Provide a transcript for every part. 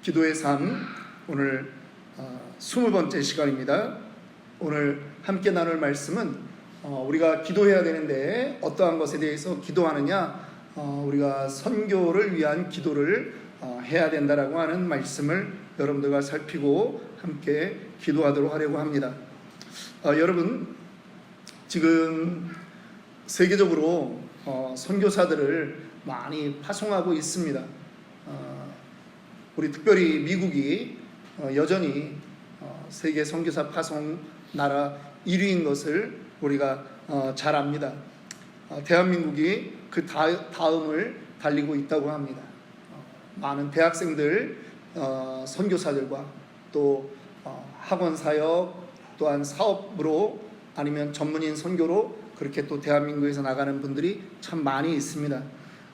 기도의 삶, 오늘 20번째 시간입니다. 오늘 함께 나눌 말씀은 우리가 기도해야 되는데 어떠한 것에 대해서 기도하느냐, 우리가 선교를 위한 기도를 해야 된다라고 하는 말씀을 여러분들과 살피고 함께 기도하도록 하려고 합니다. 여러분, 지금 세계적으로 선교사들을 많이 파송하고 있습니다. 우리 특별히 미국이 여전히 세계 선교사 파송 나라 1위인 것을 우리가 잘 압니다. 대한민국이 그 다음을 달리고 있다고 합니다. 많은 대학생들, 선교사들과 또 학원 사역, 또한 사업으로 아니면 전문인 선교로 그렇게 또 대한민국에서 나가는 분들이 참 많이 있습니다.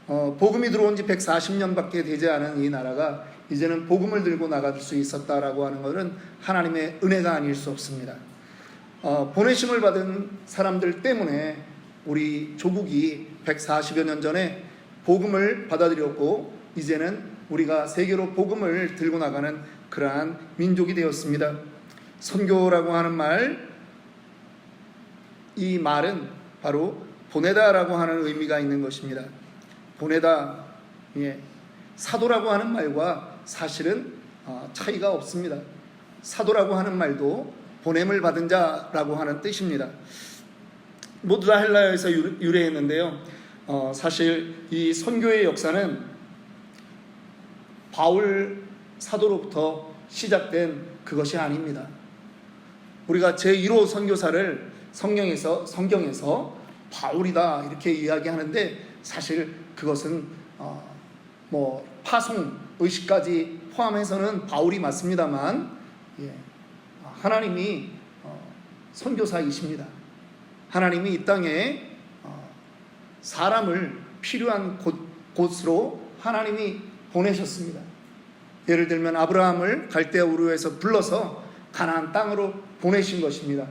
복음이 들어온 지 140년밖에 되지 않은 이 나라가 이제는 복음을 들고 나갈 수 있었다라고 하는 것은 하나님의 은혜가 아닐 수 없습니다. 보내심을 받은 사람들 때문에 우리 조국이 140여 년 전에 복음을 받아들였고 이제는 우리가 세계로 복음을 들고 나가는 그러한 민족이 되었습니다. 선교라고 하는 말, 이 말은 바로 보내다라고 하는 의미가 있는 것입니다. 보내다, 사도라고 하는 말과 사실은 차이가 없습니다. 사도라고 하는 말도 보냄을 받은 자라고 하는 뜻입니다. 모두 다 헬라어에서 유래했는데요. 사실 이 선교의 역사는 바울 사도로부터 시작된 그것이 아닙니다. 우리가 제1호 선교사를 성경에서 바울이다 이렇게 이야기하는데 사실 그것은 파송 의식까지 포함해서는 바울이 맞습니다만 하나님이 선교사이십니다. 하나님이 이 땅에 사람을 필요한 곳으로 하나님이 보내셨습니다. 예를 들면 아브라함을 갈대아 우르에서 불러서 가나안 땅으로 보내신 것입니다.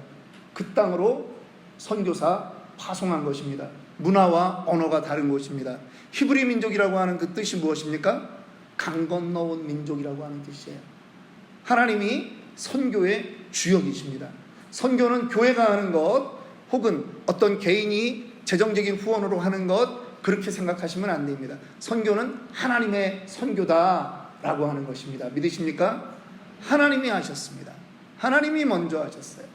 그 땅으로 선교사 파송한 것입니다. 문화와 언어가 다른 곳입니다. 히브리 민족이라고 하는 그 뜻이 무엇입니까? 강 건너온 민족이라고 하는 뜻이에요. 하나님이 선교의 주역이십니다. 선교는 교회가 하는 것 혹은 어떤 개인이 재정적인 후원으로 하는 것 그렇게 생각하시면 안 됩니다. 선교는 하나님의 선교다라고 하는 것입니다. 믿으십니까? 하나님이 하셨습니다. 하나님이 먼저 하셨어요.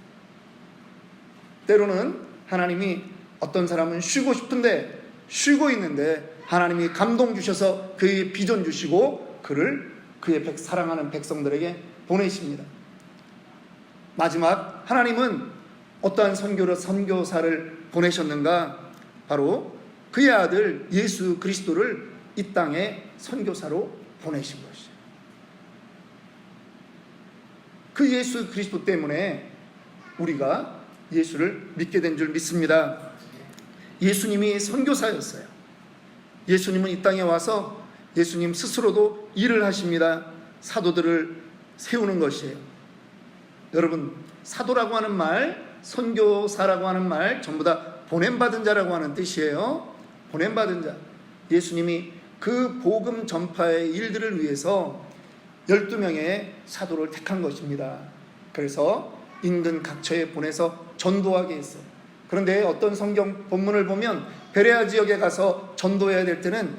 때로는 하나님이 어떤 사람은 쉬고 싶은데 쉬고 있는데 하나님이 감동 주셔서 그의 비전 주시고 그를 그의 사랑하는 백성들에게 보내십니다. 마지막 하나님은 어떠한 선교사를 보내셨는가? 바로 그의 아들 예수 그리스도를 이 땅에 선교사로 보내신 것이죠. 그 예수 그리스도 때문에 우리가 예수를 믿게 된 줄 믿습니다. 예수님이 선교사였어요. 예수님은 이 땅에 와서 예수님 스스로도 일을 하십니다. 사도들을 세우는 것이에요. 여러분, 사도라고 하는 말, 선교사라고 하는 말 전부 다 보냄받은 자라고 하는 뜻이에요. 보냄받은 자. 예수님이 그 복음 전파의 일들을 위해서 12명의 사도를 택한 것입니다. 그래서 인근 각처에 보내서 전도하게 했어요. 그런데 어떤 성경 본문을 보면 베레아 지역에 가서 전도해야 될 때는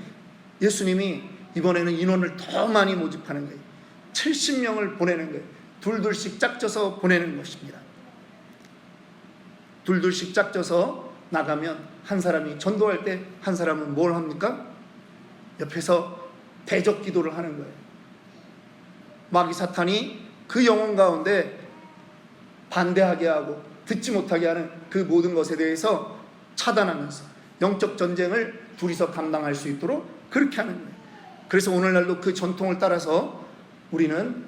예수님이 이번에는 인원을 더 많이 모집하는 거예요. 70명을 보내는 거예요. 둘둘씩 짝져서 보내는 것입니다. 둘둘씩 짝져서 나가면 한 사람이 전도할 때 한 사람은 뭘 합니까? 옆에서 대적 기도를 하는 거예요. 마귀 사탄이 그 영혼 가운데 반대하게 하고 듣지 못하게 하는 그 모든 것에 대해서 차단하면서 영적 전쟁을 둘이서 감당할 수 있도록 그렇게 하는 거예요. 그래서 오늘날도 그 전통을 따라서 우리는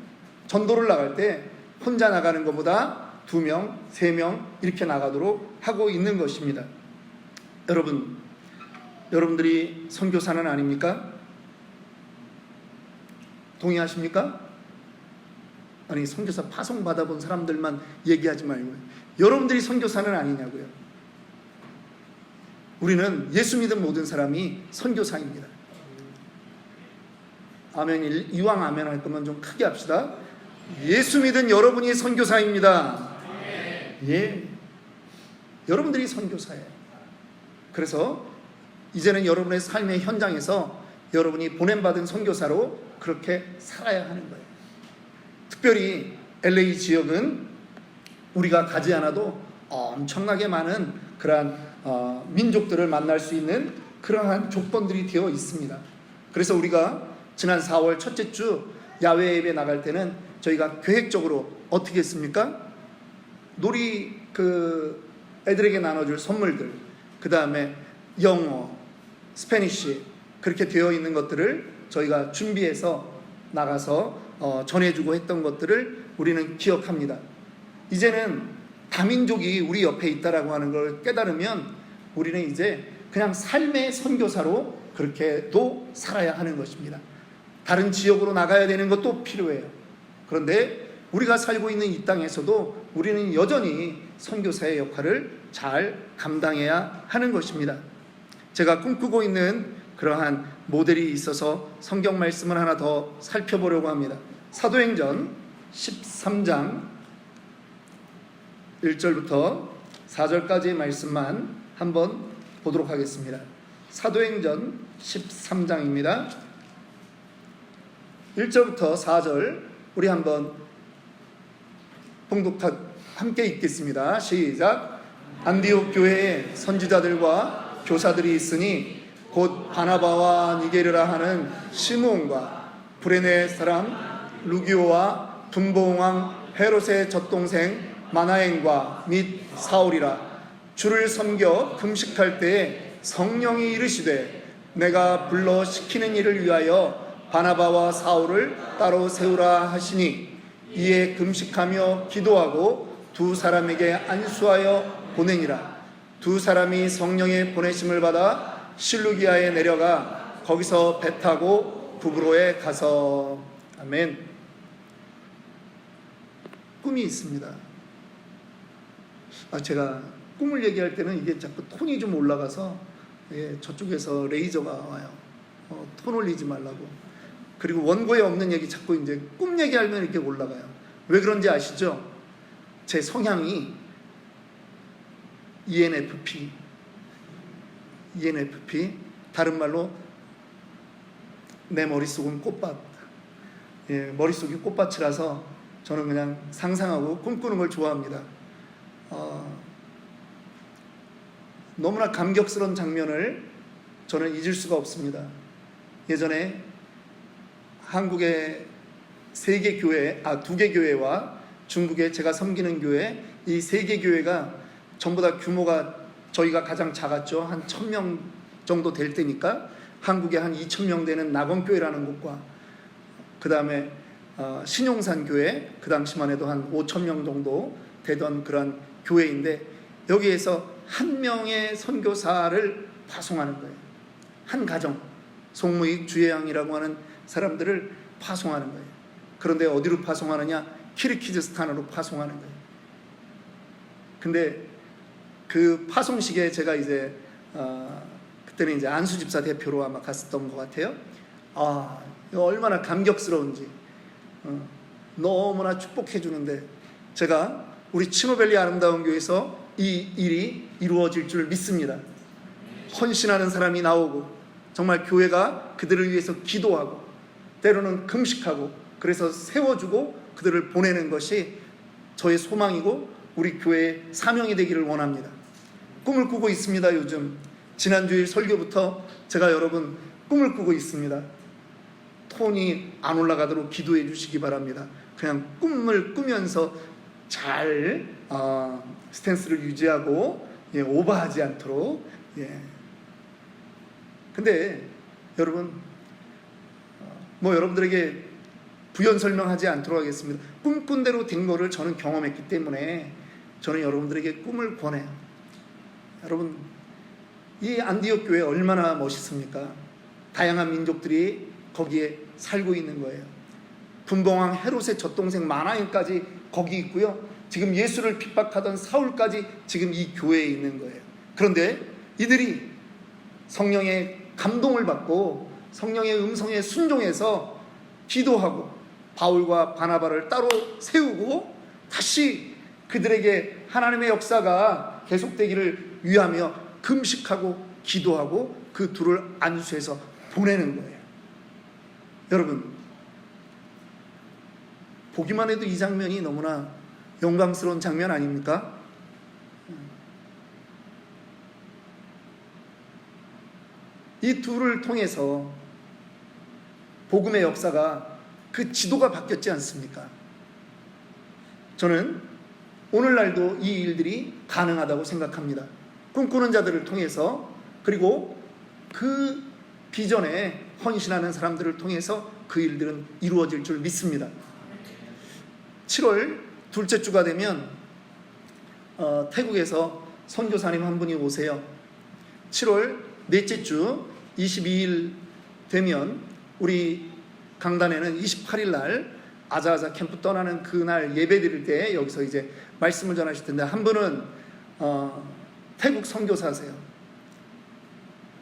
전도를 나갈 때 혼자 나가는 것보다 2명, 3명 이렇게 나가도록 하고 있는 것입니다. 여러분들이 선교사는 아닙니까? 동의하십니까? 아니, 선교사 파송 받아본 사람들만 얘기하지 말고요. 여러분들이 선교사는 아니냐고요. 우리는 예수 믿은 모든 사람이 선교사입니다. 아멘. 이왕 아멘 할 거면 좀 크게 합시다. 예수 믿은 여러분이 선교사입니다. 예, 여러분들이 선교사예요. 그래서 이제는 여러분의 삶의 현장에서 여러분이 보냄받은 선교사로 그렇게 살아야 하는 거예요. 특별히 LA 지역은 우리가 가지 않아도 엄청나게 많은 그러한 민족들을 만날 수 있는 그러한 조건들이 되어 있습니다. 그래서 우리가 지난 4월 첫째 주 야외 예배 나갈 때는 저희가 계획적으로 어떻게 했습니까? 애들에게 나눠줄 선물들, 그 다음에 영어, 스페니쉬 그렇게 되어 있는 것들을 저희가 준비해서 나가서 전해주고 했던 것들을 우리는 기억합니다. 이제는 다민족이 우리 옆에 있다라고 하는 걸 깨달으면 우리는 이제 그냥 삶의 선교사로 그렇게도 살아야 하는 것입니다. 다른 지역으로 나가야 되는 것도 필요해요. 그런데 우리가 살고 있는 이 땅에서도 우리는 여전히 선교사의 역할을 잘 감당해야 하는 것입니다. 제가 꿈꾸고 있는 그러한 모델이 있어서 성경 말씀을 하나 더 살펴보려고 합니다. 사도행전 13장 1절부터 4절까지의 말씀만 한번 보도록 하겠습니다. 사도행전 13장입니다. 1절부터 4절 우리 한번 함께 읽겠습니다. 시작. 안디옥 교회에 선지자들과 교사들이 있으니 곧 바나바와 니게르라 하는 시므온과 브레네 사람 루기오와 분봉왕 헤롯의 젖동생 마나엔과 및 사울이라. 주를 섬겨 금식할 때에 성령이 이르시되 내가 불러 시키는 일을 위하여 바나바와 사울을 따로 세우라 하시니 이에 금식하며 기도하고 두 사람에게 안수하여 보내니라. 두 사람이 성령의 보내심을 받아 실루기아에 내려가 거기서 배 타고 부브로에 가서. 아멘. 꿈이 있습니다. 제가 꿈을 얘기할 때는 이게 자꾸 톤이 좀 올라가서 저쪽에서 레이저가 와요. 톤 올리지 말라고. 그리고 원고에 없는 얘기 자꾸 이제 꿈 얘기하면 이렇게 올라가요. 왜 그런지 아시죠? 제 성향이 ENFP, 다른 말로 내 머릿속은 꽃밭. 머릿속이 꽃밭이라서 저는 그냥 상상하고 꿈꾸는 걸 좋아합니다. 너무나 감격스러운 장면을 저는 잊을 수가 없습니다. 예전에 한국의 세 개 교회, 두 개 교회와 중국의 제가 섬기는 교회, 이 세 개 교회가 전부 다 규모가 저희가 가장 작았죠. 한 1000명 정도 될 때니까 한국에 한 2000명 되는 낙원교회라는 곳과 그 다음에 신용산 교회, 그 당시만 해도 한 5000명 정도 되던 그런 교회인데 여기에서 한 명의 선교사를 파송하는 거예요. 한 가정, 송무익 주혜양이라고 하는 사람들을 파송하는 거예요. 그런데 어디로 파송하느냐? 키르기즈스탄으로 파송하는 거예요. 근데 그 파송식에 제가 이제 그때는 이제 안수 집사 대표로 아마 갔었던 것 같아요. 이거 얼마나 감격스러운지 너무나 축복해 주는데 제가 우리 치노밸리 아름다운 교회에서 이 일이 이루어질 줄 믿습니다. 헌신하는 사람이 나오고 정말 교회가 그들을 위해서 기도하고 때로는 금식하고 그래서 세워주고 그들을 보내는 것이 저의 소망이고 우리 교회의 사명이 되기를 원합니다. 꿈을 꾸고 있습니다. 요즘 지난주일 설교부터 제가 여러분 꿈을 꾸고 있습니다. 톤이 안 올라가도록 기도해 주시기 바랍니다. 그냥 꿈을 꾸면서 잘 스탠스를 유지하고 오버하지 않도록. 근데 여러분 여러분들에게 부연 설명하지 않도록 하겠습니다. 꿈꾼 대로 된 거를 저는 경험했기 때문에 저는 여러분들에게 꿈을 권해요. 여러분 이 안디옥 교회 얼마나 멋있습니까? 다양한 민족들이 거기에 살고 있는 거예요. 분봉왕 헤롯의 젖동생 마나인까지 거기 있고요. 지금 예수를 핍박하던 사울까지 지금 이 교회에 있는 거예요. 그런데 이들이 성령의 감동을 받고 성령의 음성에 순종해서 기도하고 바울과 바나바를 따로 세우고 다시 그들에게 하나님의 역사가 계속되기를 위하며 금식하고 기도하고 그 둘을 안수해서 보내는 거예요. 여러분, 보기만 해도 이 장면이 너무나 영광스러운 장면 아닙니까? 이 둘을 통해서 복음의 역사가 그 지도가 바뀌었지 않습니까? 저는 오늘날도 이 일들이 가능하다고 생각합니다. 꿈꾸는 자들을 통해서, 그리고 그 비전에 헌신하는 사람들을 통해서 그 일들은 이루어질 줄 믿습니다. 7월 둘째 주가 되면 태국에서 선교사님 한 분이 오세요. 7월 넷째 주 22일 되면 우리 강단에는 28일 날 아자아자 캠프 떠나는 그날 예배 드릴 때 여기서 이제 말씀을 전하실 텐데, 한 분은 태국 선교사세요.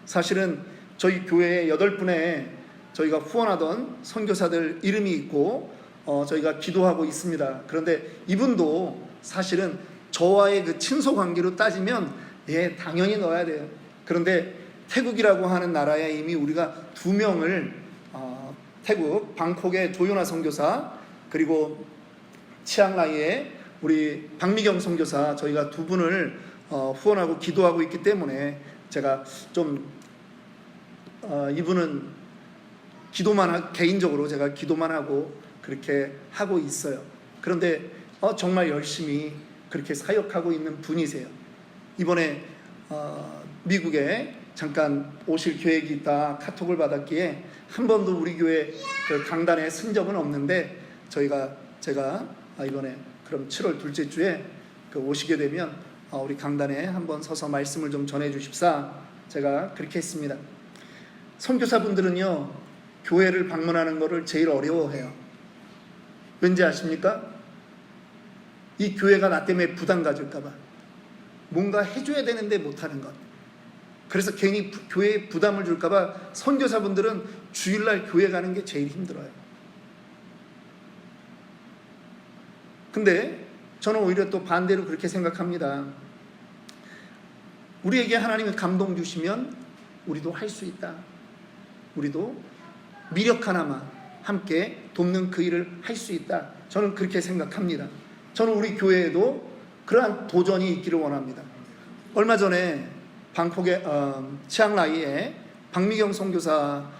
사실은 저희 교회에 8분의 저희가 후원하던 선교사들 이름이 있고 저희가 기도하고 있습니다. 그런데 이분도 사실은 저와의 그 친소 관계로 따지면 당연히 넣어야 돼요. 그런데 태국이라고 하는 나라에 이미 우리가 2명을 태국 방콕의 조요나 선교사, 그리고 치앙라이의 우리 박미경 선교사, 저희가 2분을 후원하고 기도하고 있기 때문에 제가 좀 이분은 개인적으로 제가 기도만 하고 그렇게 하고 있어요. 그런데 정말 열심히 그렇게 사역하고 있는 분이세요. 이번에 미국에 잠깐 오실 계획이 있다 카톡을 받았기에 한 번도 우리 교회 그 강단에 쓴 적은 없는데, 제가 이번에 그럼 7월 둘째 주에 그 오시게 되면 우리 강단에 한번 서서 말씀을 좀 전해 주십사, 제가 그렇게 했습니다. 선교사분들은요, 교회를 방문하는 것을 제일 어려워해요. 왠지 아십니까? 이 교회가 나 때문에 부담 가질까봐, 뭔가 해줘야 되는데 못하는 것, 그래서 괜히 교회에 부담을 줄까봐 선교사분들은 주일날 교회 가는 게 제일 힘들어요. 근데 저는 오히려 또 반대로 그렇게 생각합니다. 우리에게 하나님이 감동 주시면 우리도 할 수 있다. 우리도 미력 하나만 함께 돕는 그 일을 할 수 있다. 저는 그렇게 생각합니다. 저는 우리 교회에도 그러한 도전이 있기를 원합니다. 얼마 전에 방콕의 치앙라이에 박미경 선교사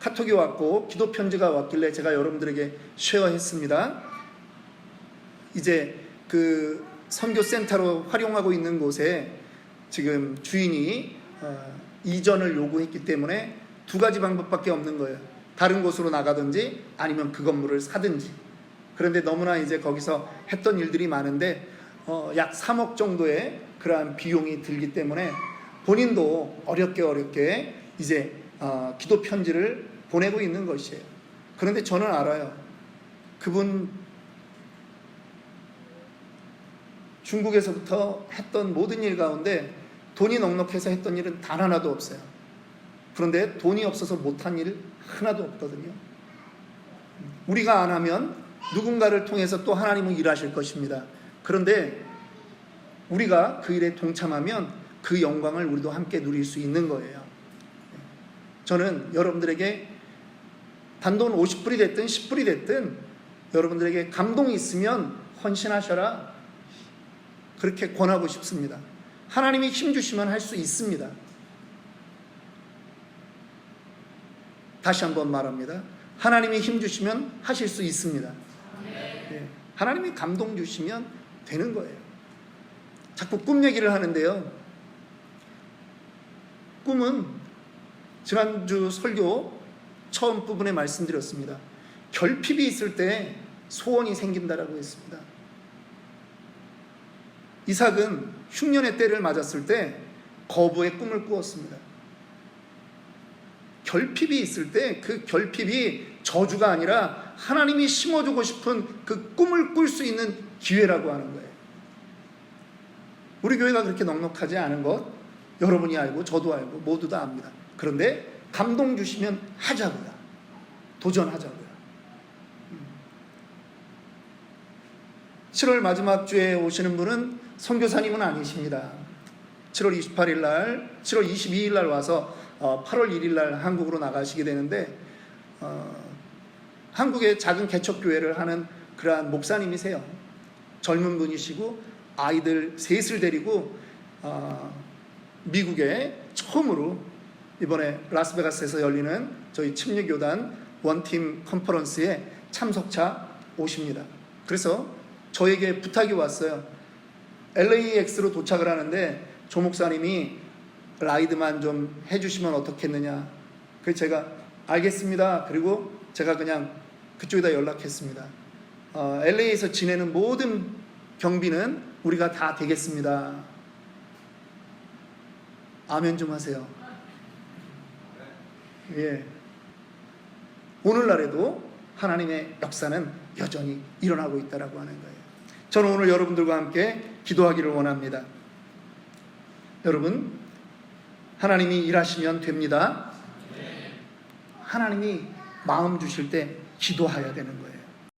카톡이 왔고 기도 편지가 왔길래 제가 여러분들에게 쉐어했습니다. 이제 그 선교센터로 활용하고 있는 곳에 지금 주인이 이전을 요구했기 때문에 2가지 방법밖에 없는 거예요. 다른 곳으로 나가든지 아니면 그 건물을 사든지. 그런데 너무나 이제 거기서 했던 일들이 많은데 약 3억 정도의 그러한 비용이 들기 때문에 본인도 어렵게 이제 기도 편지를 보내고 있는 것이에요. 그런데 저는 알아요. 그분 중국에서부터 했던 모든 일 가운데 돈이 넉넉해서 했던 일은 단 하나도 없어요. 그런데 돈이 없어서 못한 일 하나도 없거든요. 우리가 안 하면 누군가를 통해서 또 하나님은 일하실 것입니다. 그런데 우리가 그 일에 동참하면 그 영광을 우리도 함께 누릴 수 있는 거예요. 저는 여러분들에게 단돈 50불이 됐든 10불이 됐든 여러분들에게 감동이 있으면 헌신하셔라, 그렇게 권하고 싶습니다. 하나님이 힘 주시면 할 수 있습니다. 다시 한번 말합니다. 하나님이 힘 주시면 하실 수 있습니다. 네. 하나님이 감동 주시면 되는 거예요. 자꾸 꿈 얘기를 하는데요, 꿈은 지난주 설교 처음 부분에 말씀드렸습니다. 결핍이 있을 때 소원이 생긴다라고 했습니다. 이삭은 흉년의 때를 맞았을 때 거부의 꿈을 꾸었습니다. 결핍이 있을 때 그 결핍이 저주가 아니라 하나님이 심어주고 싶은 그 꿈을 꿀 수 있는 기회라고 하는 거예요. 우리 교회가 그렇게 넉넉하지 않은 것 여러분이 알고 저도 알고 모두 다 압니다. 그런데 감동 주시면 하자고요. 도전하자고요. 7월 마지막 주에 오시는 분은 선교사님은 아니십니다. 7월 28일 날, 7월 22일 날 와서 8월 1일 날 한국으로 나가시게 되는데 한국의 작은 개척교회를 하는 그러한 목사님이세요. 젊은 분이시고 아이들 셋을 데리고 미국에 처음으로 이번에 라스베가스에서 열리는 저희 침례교단 원팀 컨퍼런스에 참석차 오십니다. 그래서 저에게 부탁이 왔어요. LAX로 도착을 하는데 조 목사님이 라이드만 좀 해주시면 어떻겠느냐. 그래서 제가 알겠습니다. 그리고 제가 그냥 그쪽에다 연락했습니다. LA에서 지내는 모든 경비는 우리가 다 되겠습니다. 아멘 좀 하세요. 예. 오늘날에도 하나님의 역사는 여전히 일어나고 있다라고 하는 거예요. 저는 오늘 여러분들과 함께 기도하기를 원합니다. 여러분, 하나님이 일하시면 됩니다. 하나님이 마음 주실 때 기도해야 되는 거예요.